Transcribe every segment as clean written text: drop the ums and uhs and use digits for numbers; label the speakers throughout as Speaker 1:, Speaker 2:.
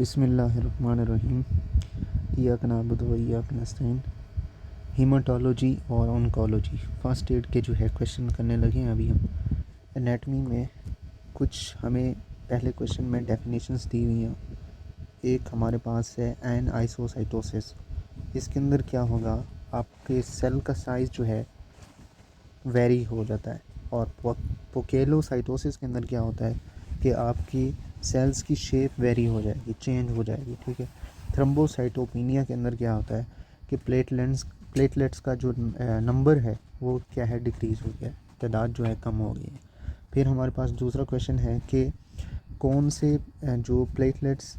Speaker 1: बिस्मिल्लाहिर्रहमानिर्रहीम। इय्याक नअबुदु व इय्याक नस्तईन। हीमाटोलॉजी और ऑन्कोलॉजी फर्स्ट एड के जो है क्वेश्चन करने लगे हैं अभी हम। एनाटमी में कुछ हमें पहले क्वेश्चन में डेफिनेशंस दी हुई हैं। एक हमारे पास है एन आइसोसाइटोसिस। इसके अंदर क्या होगा, आपके सेल का साइज़ जो है वेरी हो जाता है। और पोकेलोसाइटोसिस के अंदर क्या होता है कि आपकी सेल्स की शेप वेरी हो जाएगी, चेंज हो जाएगी। ठीक है। थ्रोम्बोसाइटोपिनिया के अंदर क्या होता है कि प्लेटलेट्स का जो नंबर है वो क्या है, डिक्रीज़ हो गया है, तादाद जो है कम हो गई है। फिर हमारे पास दूसरा क्वेश्चन है कि कौन से जो प्लेटलेट्स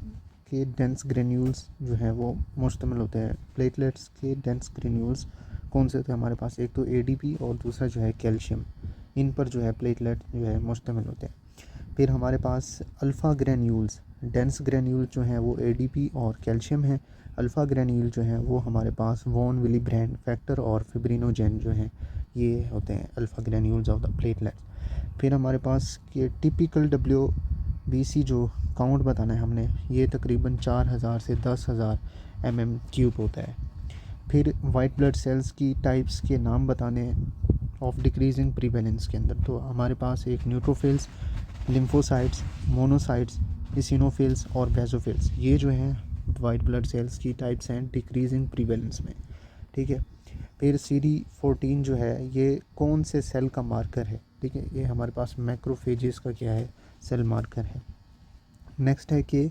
Speaker 1: के डेंस ग्रेन्यूल्स जो है वो मुश्तमिल होते हैं। प्लेटलेट्स के डेंस ग्रेन्यूल्स कौन से होते हैं हमारे पास, एक तो एडीपी और दूसरा जो है कैल्शियम। इन पर जो है प्लेटलेट जो है मुश्तमिल होते हैं। फिर हमारे पास अल्फ़ा ग्रेन्यूल्स, डेंस ग्रेन्यूल जो हैं वो एडीपी और कैल्शियम है। अल्फ़ा ग्रेन्यूल जो हैं वो हमारे पास वॉन विलीब्रेंड फैक्टर और फिब्रिनोजेन जो हैं ये होते हैं alpha granules of the platelets. फिर हमारे पास ये टिपिकल WBC जो काउंट बताना है हमने, ये तकरीबन 4000 से 10,000 mm³ होता है। फिर वाइट ब्लड सेल्स की टाइप्स के नाम बताने ऑफ डिक्रीजिंग प्रीवेलेंस के अंदर, तो हमारे पास एक न्यूट्रोफिल्स, लिम्फोसाइट्स, मोनोसाइट्स, इसिनोफिल्स और बेसोफिल्स, ये जो हैं वाइट ब्लड सेल्स की टाइप्स हैं डिक्रीजिंग प्रीवेलेंस में। ठीक है। फिर CD14 जो है ये कौन से सेल का मार्कर है। ठीक है, ये हमारे पास मैक्रोफेजेस का क्या है, सेल मार्कर है। नेक्स्ट है कि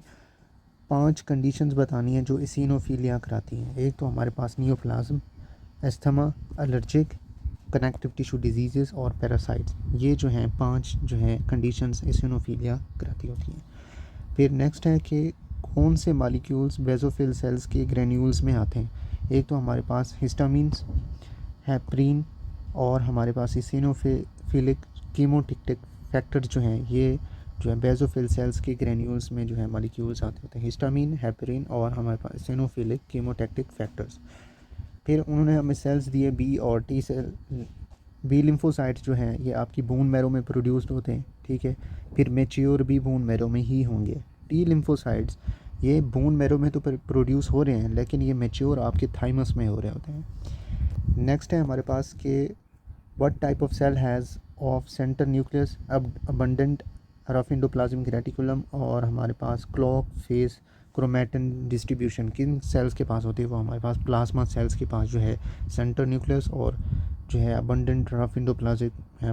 Speaker 1: 5 कंडीशंस बतानी है जो इसिनोफिलिया कराती हैं। एक तो हमारे पास neoplasm, asthma, allergic, connective tissue disease और पैरासाइट्स, ये जो हैं 5 जो हैं कंडीशंस इसिनोफिलिया कराती होती हैं। फिर नेक्स्ट है कि कौन से मॉलिक्यूल्स बेसोफिल सेल्स के ग्रेन्यूल्स में आते हैं। एक तो हमारे पास हिस्टामिन्स, हेपरिन और हमारे पास इसिनोफिलिक कीमोटिक्टिक फैक्टर्स जो हैं ये जो है बेसोफिल सेल्स के ग्रेन्यूल्स में जो है मॉलिक्यूल्स आते होते हैं, हिस्टामिन, हेपरिन और हमारे पास इसिनोफिलिक कीमोटैक्टिक फैक्टर्स। फिर उन्होंने हमें सेल्स दिए बी और टी सेल। बी लिम्फोसाइट्स जो हैं ये आपकी बोन मैरो में प्रोड्यूस्ड होते हैं। ठीक है। फिर मेच्योर भी बोन मैरो में ही होंगे। टी लिम्फोसाइट्स ये बोन मैरो में तो प्रोड्यूस हो रहे हैं, लेकिन ये मेच्योर आपके थाइमस में हो रहे होते हैं। नेक्स्ट है हमारे पास कि what type of cell has of centre nucleus abundant rough endoplasmic reticulum और हमारे पास क्लॉक फेस क्रोमेटिन डिस्ट्रीब्यूशन किन सेल्स के पास होती है, वो हमारे पास प्लाज्मा सेल्स के पास जो है सेंटर न्यूक्लियस और जो है अबंडेंट रफ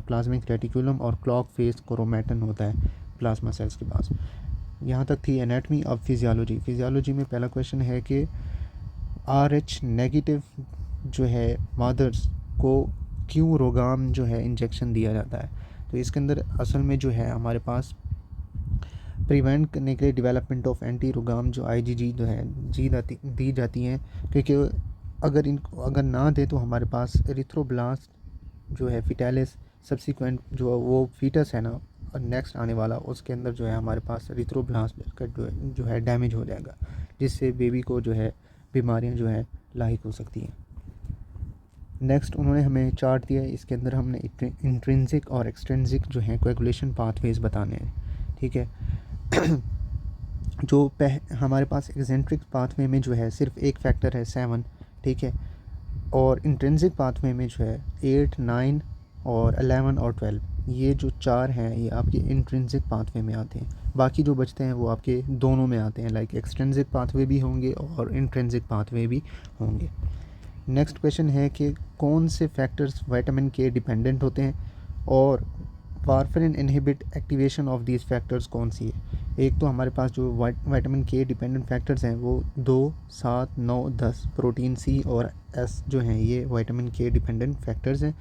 Speaker 1: प्लाज्मिक रेटिकुलम और क्लॉक फेस क्रोमेटिन होता है प्लाज्मा सेल्स के पास। यहाँ तक थी एनाटमी। अब फिजियोलॉजी में पहला क्वेश्चन है कि RH नेगेटिव जो है मदर्स को क्यों रोगाम जो है इंजेक्शन दिया जाता है। तो इसके अंदर असल में जो है हमारे पास प्रिवेंट करने के लिए डेवलपमेंट ऑफ एंटी रोगाम जो IgG जो है दी जाती हैं, क्योंकि अगर ना दे तो हमारे पास एरिथ्रोब्लास्ट जो है फिटालिस सब्सिक्वेंट जो वो फीटस है ना नेक्स्ट आने वाला, उसके अंदर जो है हमारे पास एरिथ्रोब्लास्ट का जो है डैमेज हो जाएगा, जिससे बेबी को जो है बीमारियां जो है लाहिक हो सकती हैं। नेक्स्ट उन्होंने हमें चार्ट दिया है, इसके अंदर हमने इंट्रिंसिक और एक्सट्रिंसिक जो है कोएगुलेशन पाथवेज बताने हैं। ठीक है। जो हमारे पास एक्सेंट्रिक पाथवे में जो है सिर्फ एक फैक्टर है 7। ठीक है। और इंट्रिंसिक पाथवे में जो है 8, 9 और 11 और 12, ये जो 4 हैं ये आपके इंट्रिंसिक पाथवे में आते हैं। बाकी जो बचते हैं वो आपके दोनों में आते हैं, लाइक एक्सट्रिंसिक पाथवे भी होंगे और इंट्रिंसिक पाथवे भी होंगे। नेक्स्ट क्वेश्चन है कि कौन से फैक्टर्स विटामिन के डिपेंडेंट होते हैं और warfarin inhibit activation of these factors कौन सी है। एक तो हमारे पास जो विटामिन के डिपेंडेंट फैक्टर्स हैं वो 2, 7, 9, 10 प्रोटीन C और S जो हैं ये विटामिन के डिपेंडेंट फैक्टर्स हैं।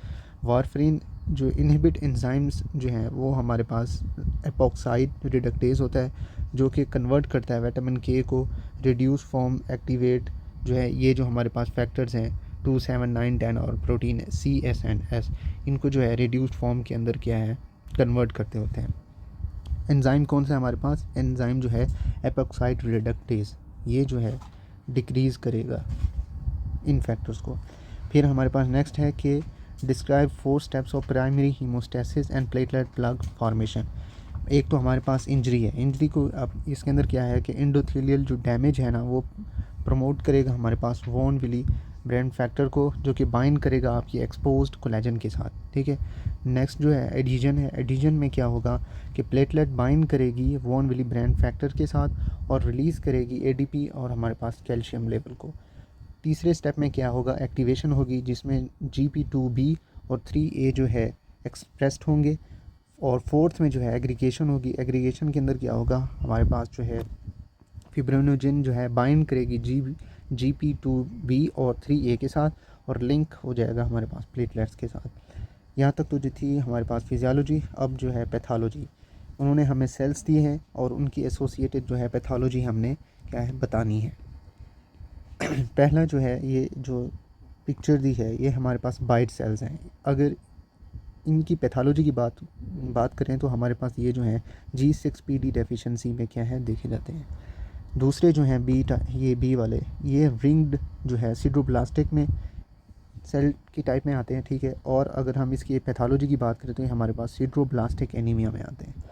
Speaker 1: वारफरिन जो इनहिबिट एंजाइम्स जो हैं वो हमारे पास एपॉक्साइड रिडक्टेज होता है जो कि कन्वर्ट करता है विटामिन के को रिड्यूस फॉर्म एक्टिवेट जो है। ये जो हमारे पास फैक्टर्स हैं 2, 7, 9, 10 और protein C, S and S, इनको जो है रिड्यूस्ड फॉर्म के अंदर क्या है कन्वर्ट करते होते हैं। एंजाइम कौन सा है हमारे पास, एंजाइम जो है एपॉक्साइड रिडक्टेज, ये जो है डिक्रीज़ करेगा इन फैक्टर्स को। फिर हमारे पास नेक्स्ट है कि describe 4 steps of primary haemostasis and platelet plug formation. एक तो हमारे पास इंजरी है, इंजरी को अब इसके अंदर क्या है कि एंडोथेलियल जो डैमेज है ना वो प्रमोट करेगा हमारे पास वॉन विली ब्रेन फैक्टर को, जो कि बाइंड करेगा आपकी एक्सपोज्ड कोलेजन के साथ, ठीक है। नेक्स्ट जो है एडिजन है, एडिजन में क्या होगा कि प्लेटलेट बाइंड करेगी वॉन विली ब्रेन फैक्टर के साथ और रिलीज़ करेगी एडीपी और हमारे पास कैल्शियम लेवल को। तीसरे स्टेप में क्या होगा, एक्टिवेशन होगी जिसमें GP2B और 3A जो है एक्सप्रेस्ड होंगे। और फोर्थ में जो है एग्रीगेशन होगी, एग्रीगेशन के अंदर क्या होगा हमारे पास जो है फिब्रिनोजेन जो है बाइंड करेगी GP2B और 3A के साथ और लिंक हो जाएगा हमारे पास प्लेटलेट्स के साथ। यहाँ तक तो जो थी हमारे पास फिजियोलॉजी। अब जो है पैथोलॉजी, उन्होंने हमें सेल्स दिए हैं और उनकी एसोसिएटेड जो है पैथोलॉजी हमने क्या है बतानी है। पहला जो है ये जो पिक्चर दी है ये हमारे पास बाइट सेल्स हैं। अगर इनकी पैथोलॉजी की बात करें तो हमारे पास ये जो है G6PD डेफिशिएंसी में क्या है देखे जाते हैं। दूसरे जो हैं ये बी वाले, ये रिंग्ड जो है सिड्रोब्लास्टिक में सेल की टाइप में आते हैं, ठीक है। और अगर हम इसकी पैथोलॉजी की बात करें तो ये हमारे पास सिड्रोब्लास्टिक एनीमिया में आते हैं।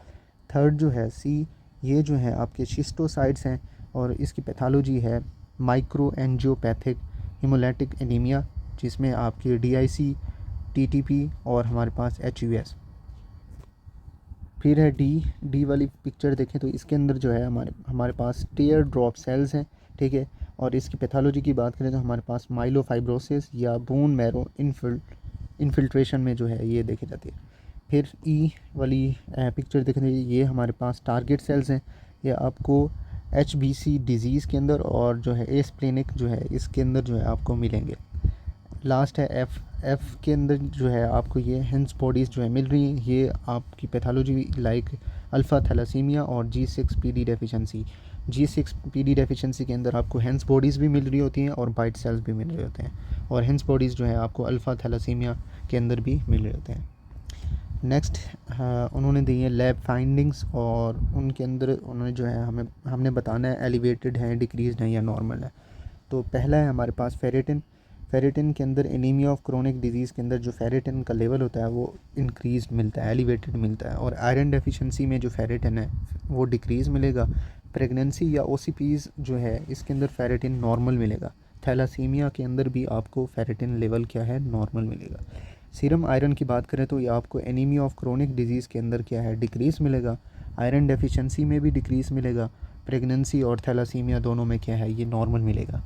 Speaker 1: थर्ड जो है C, ये जो है आपके शिस्टोसाइट्स हैं और इसकी पैथोलॉजी है माइक्रो एंजियोपैथिक हिमोलैटिक एनीमिया, जिसमें आपकी DIC TTP और हमारे पास HUS। फिर है डी वाली पिक्चर देखें तो इसके अंदर जो है हमारे पास टीयर ड्रॉप सेल्स हैं, ठीक है। और इसकी पैथोलॉजी की बात करें तो हमारे पास माइलोफाइब्रोसिस या बोन मैरो इन्फिल्ट्रेशन में जो है ये देखी जाती है। फिर ई वाली पिक्चर देखें तो ये हमारे पास टारगेट सेल्स हैं, ये आपको HBC डिज़ीज़ के अंदर और जो है एस्प्लेनिक जो है इसके अंदर जो है आपको मिलेंगे। लास्ट है एफ़ के अंदर जो है आपको ये हेंस बॉडीज़ जो है मिल रही हैं, ये आपकी पैथोलॉजी लाइक अल्फ़ा थैलासीमिया और G6PD डेफिशिएंसी। G6PD डेफिशिएंसी के अंदर आपको हेंस बॉडीज़ भी मिल रही होती हैं और बाइट सेल्स भी मिल रहे होते हैं, और हेंस बॉडीज़ जो है आपको अल्फ़ा थैलासीमिया के अंदर भी मिल रहे होते हैं। नेक्स्ट उन्होंने दी है लैब फाइंडिंग्स और उनके अंदर उन्होंने जो है हमने बताना है एलिवेटेड है, डिक्रीज़ड है या नॉर्मल है। तो पहला है हमारे पास फेरेटिन के अंदर एनीमिया ऑफ क्रोनिक डिजीज़ के अंदर जो फेरेटिन का लेवल होता है वो इंक्रीज मिलता है, एलिवेटेड मिलता है। और आयरन डेफिशिएंसी में जो फेरेटिन है वो डिक्रीज़ मिलेगा। प्रेगनेंसी या OCPs जो है इसके अंदर फेरेटिन नॉर्मल मिलेगा। थैलासीमिया के अंदर भी आपको फेरेटिन लेवल क्या है नॉर्मल मिलेगा। सीरम आयरन की बात करें तो ये आपको एनीमिया ऑफ क्रोनिक डिजीज़ के अंदर क्या है डिक्रीज़ मिलेगा। आयरन डेफिशिएंसी में भी डिक्रीज़ मिलेगा। प्रेगनेंसी और थैलासीमिया दोनों में क्या है ये नॉर्मल मिलेगा।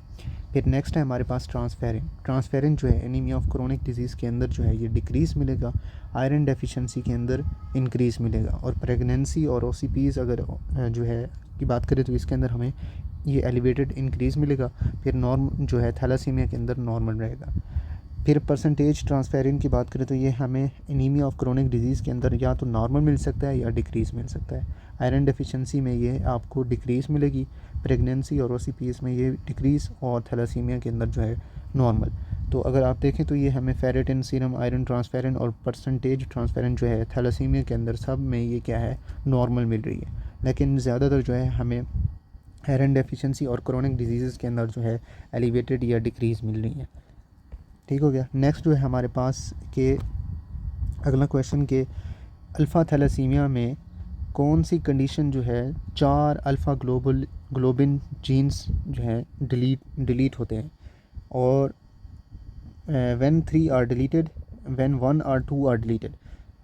Speaker 1: फिर नेक्स्ट है हमारे पास ट्रांसफेरिन जो है एनीमिया ऑफ क्रोनिक डिजीज़ के अंदर जो है ये डिक्रीज़ मिलेगा। आयरन डेफिशिएंसी के अंदर इंक्रीज़ मिलेगा। और प्रेगनेंसी और OCPs अगर जो है की बात करें तो इसके अंदर हमें ये एलिवेटेड इंक्रीज़ मिलेगा। फिर नॉर्म जो है थैलासीमिया के अंदर नॉर्मल रहेगा। फिर परसेंटेज ट्रांसफेरिन की बात करें तो ये हमें एनीमिया ऑफ क्रोनिक डिजीज़ के अंदर या तो नॉर्मल मिल सकता है या डिक्रीज़ मिल सकता है। आयरन डेफिशिएंसी में ये आपको डिक्रीज़ मिलेगी, प्रेगनेंसी और OCPs में ये डिक्रीज़, और थैलासीमिया के अंदर जो है नॉर्मल। तो अगर आप देखें तो ये हमें फेरेटिन, सीरम आयरन ट्रांसफेरिन और परसेंटेज ट्रांसफेरिन जो है थैलासीमिया के अंदर सब में ये क्या है नॉर्मल मिल रही है। लेकिन ज़्यादातर जो है हमें आयरन डेफिशिएंसी और क्रोनिक डिजीज़ के अंदर जो है एलिवेटेड या डिक्रीज़ मिल रही है। ठीक हो गया। नेक्स्ट जो है हमारे पास के अगला क्वेश्चन के अल्फ़ा थैलासीमिया में कौन सी कंडीशन जो है 4 अल्फ़ा ग्लोबिन जीन्स जो है डिलीट होते हैं, और व्हेन 3 आर डिलीटेड, व्हेन 1 और 2 आर डिलीटेड,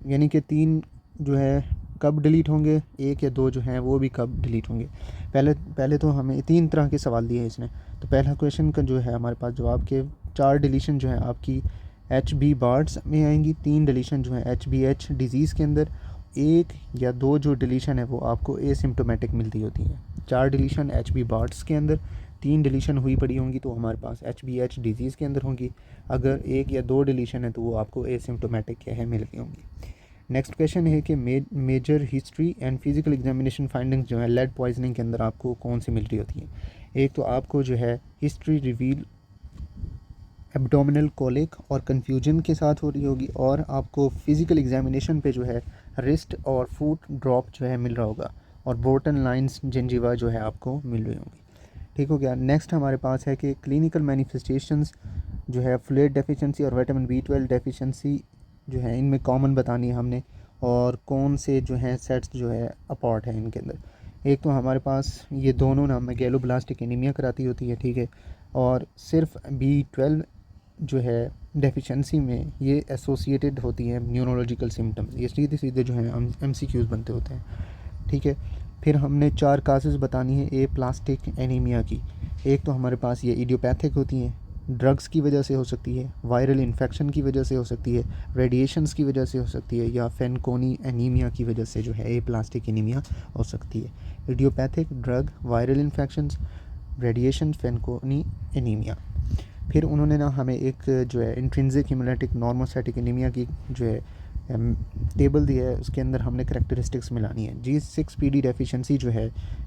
Speaker 1: यानी कि 3 जो है कब डिलीट होंगे, 1 या 2 जो हैं वो भी कब डिलीट होंगे। पहले तो हमें 3 तरह के सवाल दिए हैं इसने। तो पहला क्वेश्चन का जो है हमारे पास जवाब के 4 डिलीशन जो है आपकी HB बार्ड्स में आएंगी, 3 डिलीशन जो है HBH डिजीज़ के अंदर, 1 या 2 जो डिलीशन है वो आपको एसिम्टोमेटिक मिलती होती हैं। 4 डिलीशन HB बार्ड्स के अंदर, 3 डिलीशन हुई पड़ी होंगी तो हमारे पास HBH डिजीज़ के अंदर होंगी। अगर 1 या 2 डिलीशन है तो वो आपको एसिम्टोमेटिक क्या है मिलती होंगी। नेक्स्ट क्वेश्चन है कि major history and physical examination findings जो है लेड पॉइजनिंग के अंदर आपको कौन सी मिल रही होती है। एक तो आपको जो है हिस्ट्री रिवील एब्डोमिनल कोलिक और कन्फ्यूजन के साथ हो रही होगी, और आपको फिजिकल एग्जामिनेशन पे जो है रिस्ट और फुट ड्रॉप जो है मिल रहा होगा, और बोर्टन लाइंस जिंजीवा जो है आपको मिल रही होंगी। ठीक हो गया। नेक्स्ट हमारे पास है कि क्लिनिकल मैनिफेस्टेशंस जो है फ्लूइड डेफिशिएंसी और विटामिन B12 डेफिशिएंसी जो है इनमें कॉमन बतानी है हमने, और कौन से जो हैं सेट्स जो है अपार्ट है इनके अंदर। एक तो हमारे पास ये दोनों ना मेगैलोब्लास्टिक एनीमिया कराती होती है, ठीक है, और सिर्फ B12 जो है डेफिशिएंसी में ये एसोसिएटेड होती है न्यूरोलॉजिकल सिम्टम्स। ये सीधे सीधे जो हैं MCQs बनते होते हैं, ठीक है। फिर हमने 4 कासेस बतानी है ए प्लास्टिक एनीमिया की। एक तो हमारे पास ये इडियोपैथिक होती हैं, ड्रग्स की वजह से हो सकती है, वायरल इन्फेक्शन की वजह से हो सकती है, रेडिएशंस की वजह से हो सकती है, या फेनकोनी एनीमिया की वजह से जो है ए प्लास्टिक एनीमिया हो सकती है। Idiopathic, drug, viral infections, radiation, Fanconi anaemia. फिर उन्होंने ना हमें एक जो है इंट्रिंसिक हिमोलाइटिक नॉर्मोसाइटिक एनीमिया की जो है टेबल दिया है, उसके अंदर हमने करेक्टरिस्टिक्स मिलानी है। G6PD डेफिशिएंसी जो है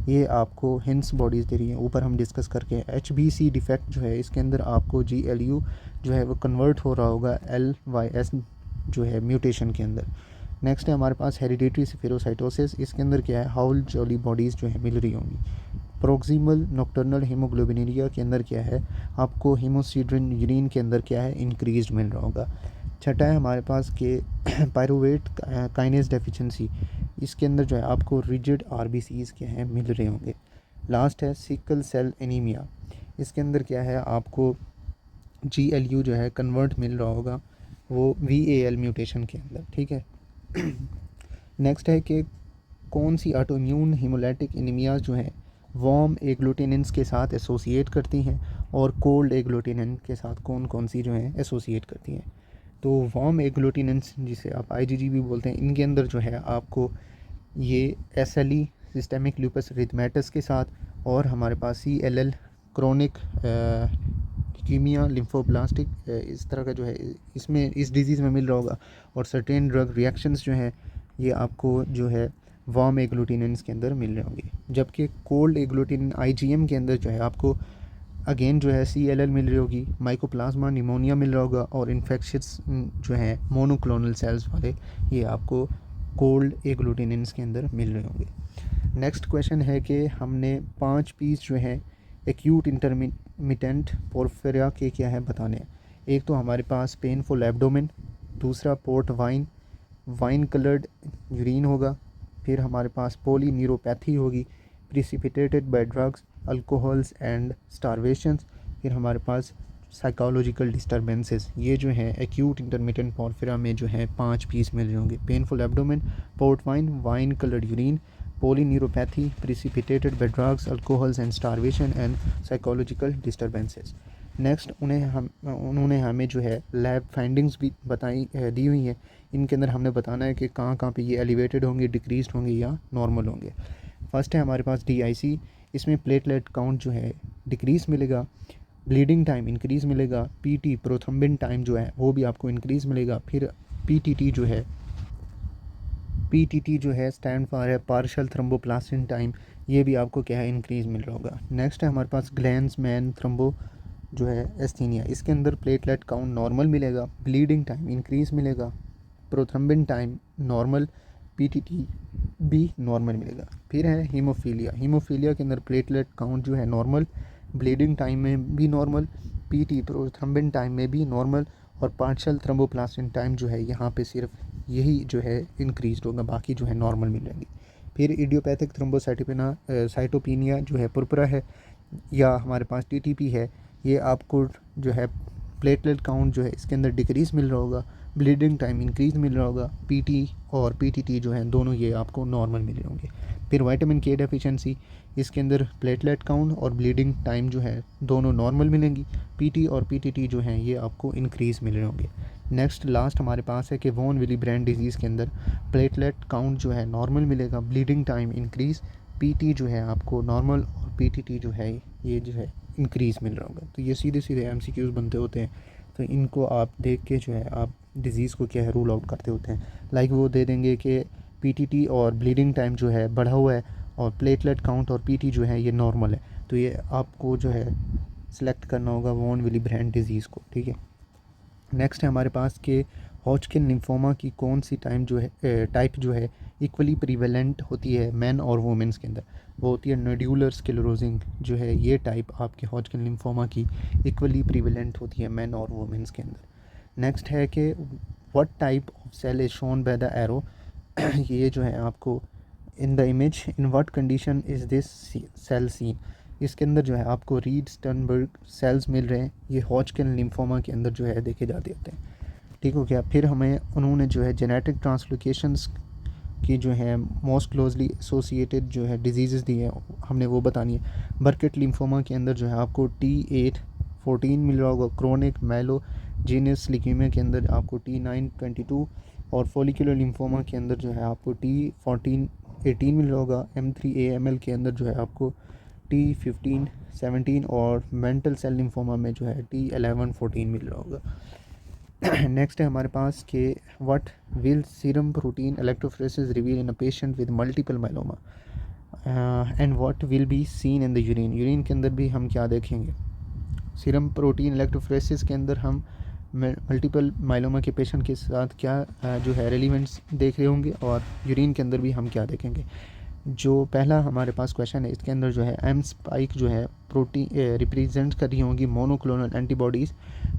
Speaker 1: ये आपको हिंस बॉडीज़ दे रही हैं, ऊपर हम डिस्कस करके। HBC डिफेक्ट जो है इसके अंदर आपको GLU जो है वो कन्वर्ट हो रहा होगा LYS जो है म्यूटेशन के अंदर। नेक्स्ट है हमारे पास हेरिडेटरी स्फेरोसाइटोसिस, इसके अंदर क्या है हाउल जॉली बॉडीज़ जो है मिल रही होंगी। प्रोक्सिमल नॉक्टर्नल हीमोग्लोबिनुरिया के अंदर क्या है आपको हीमोसीड्रिन यूरिन के अंदर क्या है इंक्रीज मिल रहा होगा। छठा है हमारे पास के पायरुवेट काइनेज डेफिशिएंसी, इसके अंदर जो है आपको रिजिड RBCs के हैं मिल रहे होंगे। लास्ट है सिकल सेल एनीमिया, इसके अंदर क्या है आपको GLU जो है कन्वर्ट मिल रहा होगा वो VAL म्यूटेशन के अंदर, ठीक है। नेक्स्ट है कि कौन सी ऑटोइम्यून हीमोलाइटिक एनीमियाज जो हैं वार्म एग्लूटिनेंस के साथ एसोसिएट करती हैं, और कोल्ड एग्लूटिनेंस के साथ कौन कौन सी जो हैं एसोसिएट करती हैं। तो वार्म एग्लूटिनेंस जिसे आप IgG भी बोलते हैं, इनके अंदर जो है आपको ये SLE सिस्टेमिक लूपस एरिथेमेटस के साथ, और हमारे पास CLL क्रोनिक ल्यूकीमिया लिम्फोब्लास्टिक इस तरह का जो है इसमें इस डिज़ीज़ में मिल रहा होगा। और सर्टेन ड्रग रिएक्शंस जो हैं ये आपको जो है वार्म एग्लूटिनेंस के अंदर मिल रहे होंगे। जबकि कोल्ड एग्लूटिन IgM के अंदर जो है आपको अगेन जो है CLL मिल रही होगी, माइकोप्लाज्मा निमोनिया मिल रहा होगा, और इन्फेक्शस जो है मोनोक्लोनल सेल्स वाले ये आपको कोल्ड एग्लूटिनेंस के अंदर मिल रहे होंगे। नेक्स्ट क्वेश्चन है कि हमने 5 पीस जो है एक्यूट इंटरमिटेंट पोर्फिरिया के क्या है बताने हैं। एक तो हमारे पास पेनफुल एब्डोमेन, दूसरा पोर्ट वाइन कलर्ड यूरिन होगा, फिर हमारे पास पोली न्यूरोपैथी होगी precipitated by drugs, alcohols and स्टारवेशंस, फिर हमारे पास साइकोलॉजिकल डिस्टर्बेंसेस। ये जो हैं एक्यूट इंटरमिटेंट पोर्फिरिया में जो है 5 पीस मिल रहे होंगे। Painful abdomen, port wine coloured urine, polyneuropathy precipitated by drugs, alcohols and starvation and psychological disturbances. Next उन्होंने हमें जो है लैब फाइंडिंग्स भी दी हुई हैं। इनके अंदर हमने बताना है कि कहाँ कहाँ पे ये एलिवेटेड होंगे, डिक्रीज्ड होंगे या नॉर्मल होंगे। फर्स्ट है हमारे पास DIC, इसमें प्लेटलेट काउंट जो है डिक्रीज़ मिलेगा, ब्लीडिंग टाइम इंक्रीज़ मिलेगा, PT प्रोथ्रोम्बिन टाइम जो है वो भी आपको इंक्रीज़ मिलेगा। फिर PTT जो है स्टैंड फॉर है पार्शल थ्रोम्बोप्लास्टिन टाइम, ये भी आपको क्या है इंक्रीज़ मिल रहा होगा। नेक्स्ट है हमारे पास ग्लैंड्समैन थ्रोम्बो जो है एस्थीनिया, इसके अंदर प्लेटलेट काउंट नॉर्मल मिलेगा, ब्लीडिंग टाइम इंक्रीज़ मिलेगा, प्रोथ्रोम्बिन टाइम नॉर्मल, PTT भी नॉर्मल मिलेगा। फिर है हीमोफीलिया के अंदर प्लेटलेट काउंट जो है नॉर्मल, ब्लीडिंग टाइम में भी नॉर्मल, PT प्रोथ्रोम्बिन टाइम में भी नॉर्मल, और पार्शियल थ्रोम्बोप्लास्टिन टाइम जो है यहाँ पे सिर्फ यही जो है इंक्रीज होगा, बाकी जो है नॉर्मल मिलेंगी। फिर इडियोपैथिक साइटोपिनिया जो है पुरपुरा है, या हमारे पास TTP है, ये आपको जो है प्लेटलेट काउंट जो है इसके अंदर डिक्रीज़ मिल रहा होगा, ब्लीडिंग टाइम इंक्रीज़ मिल रहा होगा, PT और PTT जो है दोनों ये आपको नॉर्मल मिल रहे होंगे। फिर विटामिन K डेफिशिएंसी, इसके अंदर प्लेटलेट काउंट और ब्लीडिंग टाइम जो है दोनों नॉर्मल मिलेंगी, PT और PTT जो हैं ये आपको इंक्रीज़ मिल रहे होंगे। नेक्स्ट लास्ट हमारे पास है कि वॉन विली ब्रांड डिजीज़ के अंदर प्लेटलेट काउंट जो है नॉर्मल मिलेगा, ब्लीडिंग टाइम इंक्रीज़, PT जो है आपको नॉर्मल, और PTT जो है ये जो है इंक्रीज़ मिल रहा होगा। तो ये सीधे सीधे MCQs बनते होते हैं, तो इनको आप देख के जो है आप डिज़ीज़ को क्या है रूल आउट करते होते हैं। लाइक वो दे देंगे कि PTT और ब्लीडिंग टाइम जो है बढ़ा हुआ है, और प्लेटलेट काउंट और PT जो है ये नॉर्मल है, तो ये आपको जो है सिलेक्ट करना होगा वॉन विली ब्रांड डिज़ीज़ को, ठीक है। नेक्स्ट है हमारे पास कि हॉजकिन लिम्फोमा की कौन सी टाइप जो है इक्वली प्रीवेलेंट होती है मैन और वुमेन्स के अंदर, वो होती है नोड्यूलर स्क्लेरोसिंग जो है, ये टाइप आपके हॉजकिन लिम्फोमा की इक्वली प्रीवेलेंट होती है मैन और वुमेन्स के अंदर। नेक्स्ट है कि what type of cell is shown by the arrow ये जो है आपको in the image in what condition is this cell seen, इसके अंदर जो है आपको रीड स्टर्नबर्ग सेल्स मिल रहे हैं, ये हॉजकिन लिम्फोमा के अंदर जो है देखे जाते होते हैं। ठीक हो गया। फिर हमें उन्होंने जो है जेनेटिक ट्रांसलोकेशंस की जो है मोस्ट क्लोजली एसोसिएटेड जो है डिजीज़ दी है, हमने वो बतानी है। बर्केट लिम्फोमा के अंदर जो है आपको T814 मिल रहा होगा, क्रोनिक माइलोजेनियस ल्यूकेमिया के अंदर आपको T922, और फॉलिकुलर लिम्फोमा के अंदर जो है आपको T1418 मिल रहा होगा। M3AML के अंदर जो है आपको T1517, और मेंटल सेल लिम्फोमा में जो है T1114 मिल रहा होगा। नेक्स्ट है हमारे पास कि what will serum protein electrophoresis reveal in a patient with multiple myeloma, and what will be seen in the urine, urine के अंदर भी हम क्या देखेंगे। सीरम प्रोटीन इलेक्ट्रोफोरेसिस के अंदर हम मल्टीपल माइलोमा के पेशेंट के साथ क्या जो है रेलिवेंट्स देख रहे होंगे, और यूरिन के अंदर भी हम क्या देखेंगे। जो पहला हमारे पास क्वेश्चन है, इसके अंदर जो है एम स्पाइक जो है प्रोटीन रिप्रेजेंट कर रही होंगी मोनोक्लोनल एंटीबॉडीज़।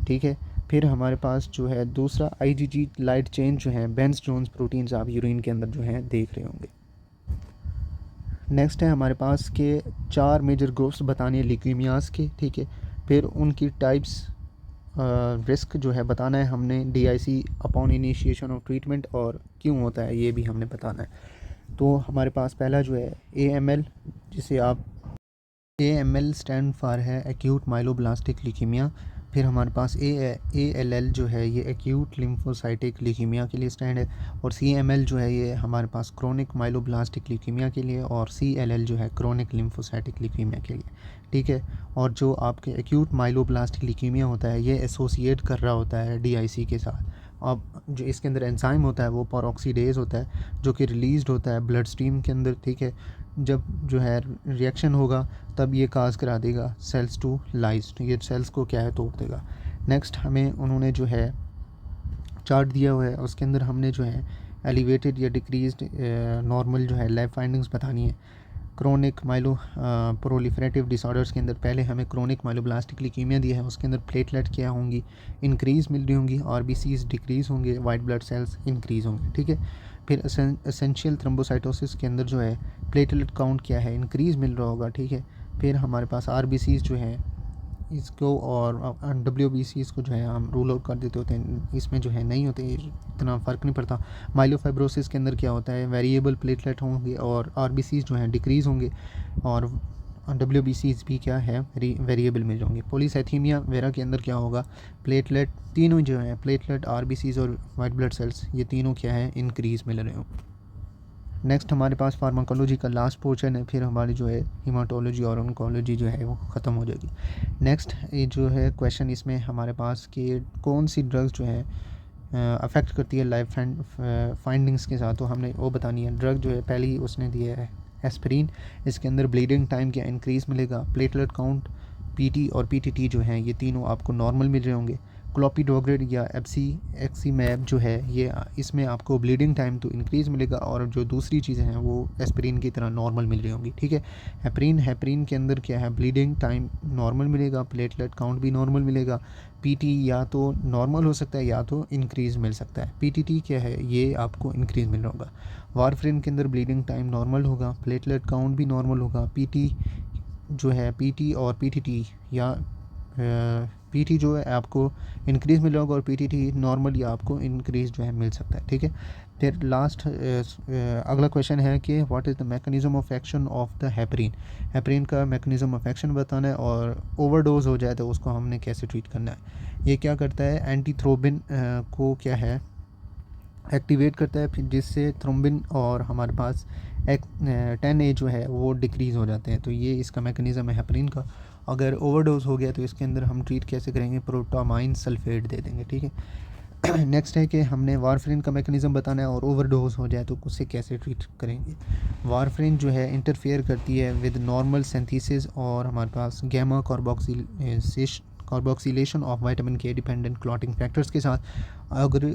Speaker 1: ठीक है। फिर हमारे पास जो है दूसरा IgG लाइट चेन जो है बेंस जोन्स प्रोटीन्स आप यूरिन के अंदर जो है देख रहे होंगे। नेक्स्ट है हमारे पास के 4 मेजर ग्रुप्स बताने हैं ल्यूकेमियास के। ठीक है। फिर उनकी टाइप्स, रिस्क जो है बताना है हमने, DIC upon initiation of treatment और क्यों होता है ये भी हमने बताना है। तो हमारे पास पहला जो है AML, जिसे आप AML स्टैंड फॉर है एक्यूट माइलोब्लास्टिक ल्यूकेमिया। फिर हमारे पास ALL जो है ये एक्यूट लिम्फोसाइटिक ल्यूकेमिया के लिए स्टैंड है, और CML जो है ये हमारे पास क्रोनिक माइलोब्लास्टिक ल्यूकेमिया के लिए, और CLL जो है क्रोनिक लिम्फोसाइटिक ल्यूकेमिया के लिए। ठीक है। और जो आपके एक्यूट माइलोब्लास्टिक ल्यूकेमिया होता है ये एसोसिएट कर रहा होता है DIC के साथ। अब जो इसके अंदर एंजाइम होता है वो पेरोक्सीडेज होता है जो कि रिलीज़ होता है ब्लड स्ट्रीम के अंदर। ठीक है। जब जो है रिएक्शन होगा तब ये काज करा देगा सेल्स टू लाइज, ये सेल्स को क्या है तोड़ देगा। नेक्स्ट हमें उन्होंने जो है चार्ट दिया हुआ है, उसके अंदर हमने जो है एलिवेटेड या डिक्रीज्ड नॉर्मल जो है लैब फाइंडिंग्स बतानी है। क्रोनिक माइलो प्रोलिफरेटिव डिसऑर्डर्स के अंदर पहले हमें क्रोनिक माइलोब्लास्टिक ल्यूकेमिया दिया है, उसके अंदर प्लेटलेट क्या होंगी, इंक्रीज़ मिल रही होंगी, RBCs डिक्रीज़ होंगे, वाइट ब्लड सेल्स इंक्रीज़ होंगे। ठीक है। फिर एसेंशियल थ्रोम्बोसाइटोसिस के अंदर जो है प्लेटलेट काउंट क्या है, इंक्रीज़ मिल रहा होगा। ठीक है। फिर हमारे पास RBCs जो है इसको और WBCs को जो है हम रूल आउट कर देते होते हैं, इसमें जो है नहीं होते, इतना फ़र्क नहीं पड़ता। माइलोफाइब्रोसिस के अंदर क्या होता है, वेरिएबल प्लेटलेट होंगे और RBCs जो हैं डिक्रीज़ होंगे, और WBCs भी क्या है वेरिएबल मिल जाएंगे। पॉलीसाइथीमिया वेरा के अंदर क्या होगा, प्लेटलेट तीनों जो हैं प्लेटलेट RBCs और वाइट ब्लड सेल्स ये तीनों क्या है इंक्रीज़ मिल रहे हो। नेक्स्ट हमारे पास फार्माकोलॉजी का लास्ट पोर्शन है, फिर हमारी जो है हीमाटोलॉजी और ऑन्कोलॉजी जो है वो ख़त्म हो जाएगी। नेक्स्ट ये जो है क्वेश्चन इसमें हमारे पास कि कौन सी ड्रग्स जो है अफेक्ट करती है लाइफ फाइंडिंग्स के साथ, तो हमने वो बतानी है। ड्रग जो है पहली उसने दिया है एस्पिरिन, इसके अंदर ब्लीडिंग टाइम क्या इंक्रीज़ मिलेगा, प्लेटलेट काउंट PT और PTT जो हैं ये तीनों आपको नॉर्मल मिल रहे होंगे। क्लोपिडोग्रेड या एक्सीमैब जो है ये इसमें आपको ब्लीडिंग टाइम तो इंक्रीज़ मिलेगा, और जो दूसरी चीज़ें हैं वो एस्पिरिन की तरह नॉर्मल मिल रही होंगी। ठीक है। हेपरिन के अंदर क्या है, ब्लीडिंग टाइम नॉर्मल मिलेगा, प्लेटलेट काउंट भी नॉर्मल मिलेगा। PT या तो नॉर्मल हो सकता है या तो इंक्रीज़ मिल सकता है। PTT क्या है, ये आपको इंक्रीज़ मिल रहा होगा। वारफरिन के अंदर ब्लीडिंग टाइम नॉर्मल होगा, प्लेटलेट काउंट भी नॉर्मल होगा। PT जो है PT और PTT या PT जो है आपको इंक्रीज़ मिल होगा, और PTT नॉर्मल या आपको इंक्रीज़ जो है मिल सकता है। ठीक है। फिर लास्ट अगला क्वेश्चन है कि what is the mechanism of action of the heparin का मैकेनिज़्म ऑफ एक्शन बताना है, और ओवरडोज हो जाए तो उसको हमने कैसे ट्रीट करना है। ये क्या करता है, एंटीथ्रोबिन को क्या है एक्टिवेट करता है, फिर जिससे थ्रोम्बिन और हमारे पास 10A जो है वो डिक्रीज़ हो जाते हैं। तो ये इसका मैकेनिज़्म है हेपरिन का। अगर ओवरडोज हो गया तो इसके अंदर हम ट्रीट कैसे करेंगे, प्रोटामाइन सल्फेट दे देंगे। ठीक है। नेक्स्ट है कि हमने वारफरिन का मैकेनिज़्म बताना है, और ओवरडोज हो जाए तो उससे कैसे ट्रीट करेंगे। वारफरिन जो है इंटरफेयर करती है विद नॉर्मल सिंथेसिस और हमारे पास gamma carboxylation of vitamin K dependent clotting factors के साथ। अगर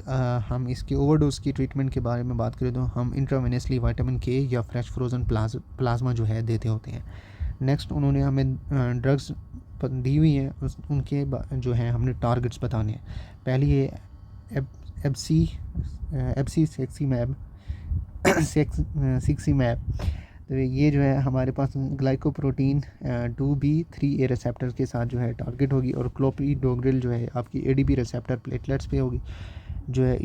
Speaker 1: हम इसके ओवरडोज की ट्रीटमेंट के बारे में बात करें तो हम इंट्रावेनसली विटामिन K या फ्रेश फ्रोज़न प्लाज्मा जो है देते होते हैं। नेक्स्ट उन्होंने हमें ड्रग्स दी हुई हैं, उनके जो हैं हमने टारगेट्स बताने हैं। पहली है एबसी सेक्सीमैब, सिक्सीमैब, तो ये जो है हमारे पास ग्लाइकोप्रोटीन 2B3A रिसेप्टर के साथ जो है टारगेट होगी, और क्लोपिडोग्रिल जो है आपकी ADP रिसेप्टर प्लेटलेट्स पे होगी। जो है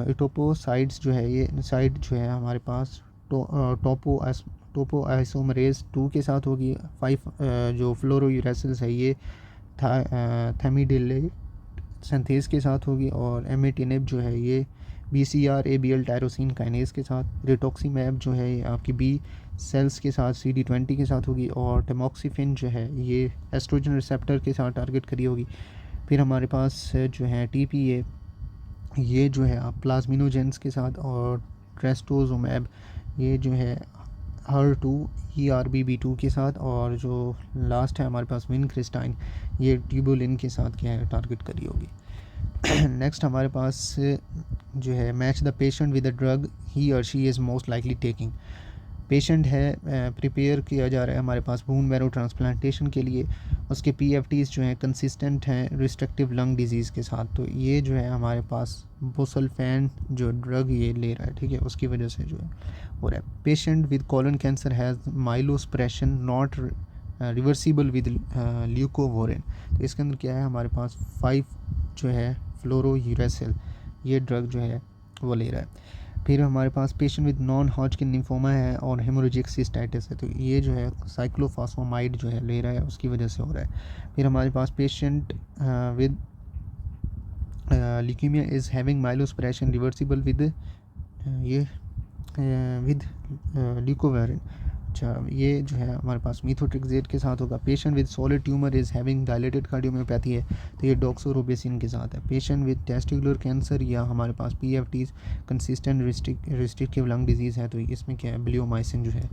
Speaker 1: इटोपोसाइड्स जो है ये साइड जो है हमारे पास टोपो आइसोमरेज 2 के साथ होगी। 5 जो फ्लोरोयूरेसिल्स है ये थैमिडिलेट सिंथेज के साथ होगी, और एमेटिनिब जो है ये BCR ABL टायरोसिन काइनेज के साथ। रिटोक्सीमैब जो है ये आपकी B सेल्स के साथ CD20 के साथ होगी, और टेमोक्सिफिन जो है ये एस्ट्रोजन रिसेप्टर के साथ टारगेट करी होगी। फिर हमारे पास जो है TPA, ये जो है आप प्लाज्मिनोजेंस के साथ, और ट्रेस्टोजोमैब ये जो है HER2 ERBB2 के साथ, और जो लास्ट है हमारे पास विनक्रिस्टाइन, ये ट्यूबुलिन के साथ क्या है टारगेट करी होगी। नेक्स्ट हमारे पास जो है match the patient with the drug he और she is most likely taking. Patient है प्रिपेयर किया जा रहा है हमारे पास बोन मैरो ट्रांसप्लांटेशन के लिए, उसके PFTs जो हैं कंसिस्टेंट हैं रिस्ट्रिक्टिव लंग डिजीज़ के साथ, तो ये जो है हमारे पास बुसल्फैन जो ड्रग ये ले रहा है, ठीक है, उसकी वजह से जो है हो रहा है। Patient with colon cancer has myelosuppression not reversible with leucovorin, तो इसके अंदर क्या है हमारे पास 5 जो है फ्लोरोयूरेसिल ये ड्रग जो है वो ले रहा है। फिर हमारे पास patient with non Hodgkin lymphoma है और हेमोरेजिक सिस्टाइटिस है, तो ये जो है साइक्लोफॉस्फोमाइड जो है ले रहा है, उसकी वजह से हो रहा है। फिर हमारे पास patient with leukaemia is having myelosuppression reversible with ये विद ल्यूकोवेरिन, अच्छा ये जो है हमारे पास मीथोट्रिक्सेट के साथ होगा। Patient with solid tumour is having dilated cardiomyopathy है, तो ये डॉक्सोरोबेसिन के साथ है। पेशेंट विद टेस्टिकुलर कैंसर या हमारे पास PFTs consistent restrictive lung disease है, तो इसमें क्या है ब्लियोमाइसिन जो है